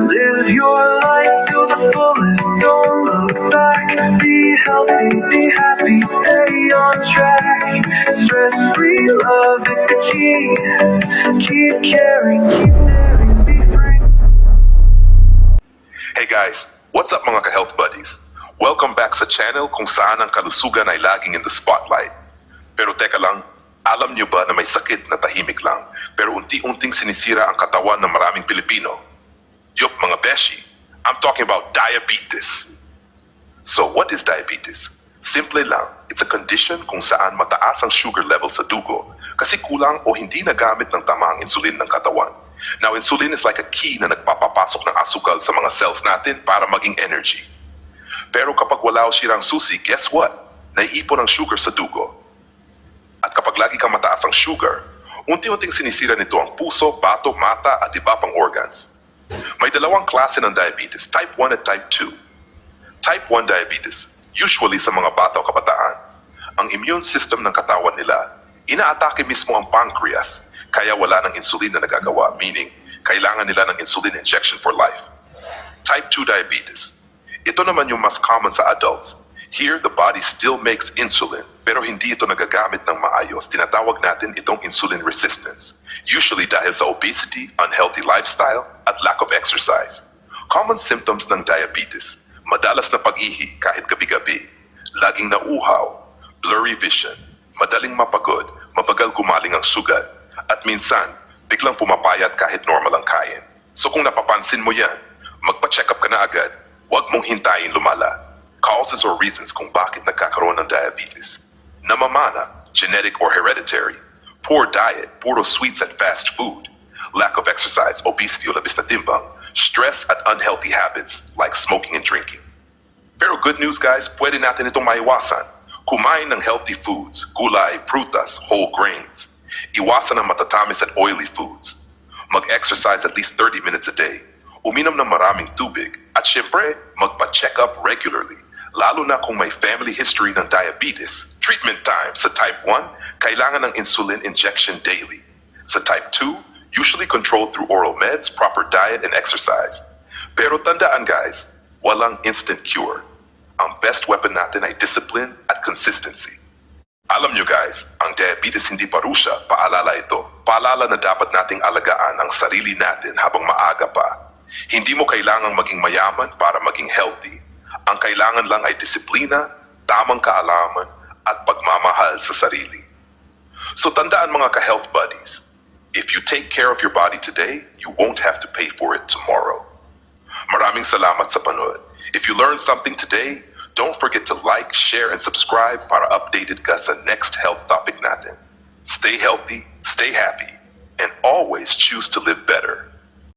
Live your life to the fullest, don't look back. Be healthy, be happy, stay on track. Stress-free love is the key. Keep caring, keep daring, be free. Hey guys, what's up mga ka-health buddies? Welcome back sa channel kung saan ang kalusugan ay laging in the spotlight. Pero teka lang, alam niyo ba na may sakit na tahimik lang pero unti-unting sinisira ang katawan ng maraming Pilipino? Yup mga beshi, I'm talking about diabetes. So what is diabetes? Simple lang, it's a condition kung saan mataas ang sugar level sa dugo kasi kulang o hindi nagamit ng tamang insulin ng katawan. Now, insulin is like a key na nagpapapasok ng asukal sa mga cells natin para maging energy. Pero kapag wala o sirang susi, guess what? Naiipon ang sugar sa dugo. At kapag lagi kang mataas ang sugar, unti-unting sinisira nito ang puso, bato, mata at iba pang organs. May dalawang klase ng diabetes, type 1 at type 2. Type 1 diabetes, usually sa mga bata o kabataan, ang immune system ng katawan nila, inaatake mismo ang pancreas, kaya wala ng insulin na nagagawa, meaning kailangan nila ng insulin injection for life. Type 2 diabetes, ito naman yung mas common sa adults. Here, the body still makes insulin, pero hindi ito nagagamit ng maayos. Tinatawag natin itong insulin resistance. Usually dahil sa obesity, unhealthy lifestyle, at lack of exercise. Common symptoms ng diabetes, madalas na pag-ihi kahit gabi-gabi, laging nauuhaw, blurry vision, madaling mapagod, mabagal gumaling ang sugat, at minsan, biglang pumapayat kahit normal ang kain. So kung napapansin mo yan, magpa-check up ka na agad, huwag mong hintayin lumala. Causes or reasons kung bakit nagkakaroon ng diabetes. Namamana, genetic or hereditary. Poor diet, puro sweets and fast food. Lack of exercise, obesity o labis na timbang. Stress at unhealthy habits like smoking and drinking. Pero good news guys, pwede natin itong maiwasan. Kumain ng healthy foods, gulay, prutas, whole grains. Iwasan ang matatamis at oily foods. Mag-exercise at least 30 minutes a day. Uminom ng maraming tubig. At syempre, magpa-check up regularly. Lalo na kung may family history ng diabetes. Treatment time sa type 1, kailangan ng insulin injection daily. Sa type 2, usually controlled through oral meds, proper diet, and exercise. Pero tandaan guys, walang instant cure. Ang best weapon natin ay discipline at consistency. Alam nyo guys, ang diabetes hindi parusa, paalala ito. Paalala na dapat nating alagaan ang sarili natin habang maaga pa. Hindi mo kailangang maging mayaman para maging healthy. Ang kailangan lang ay disiplina, tamang kaalaman, at pagmamahal sa sarili. So tandaan mga ka-health buddies, if you take care of your body today, you won't have to pay for it tomorrow. Maraming salamat sa panood. If you learned something today, don't forget to like, share, and subscribe para updated ka sa next health topic natin. Stay healthy, stay happy, and always choose to live better.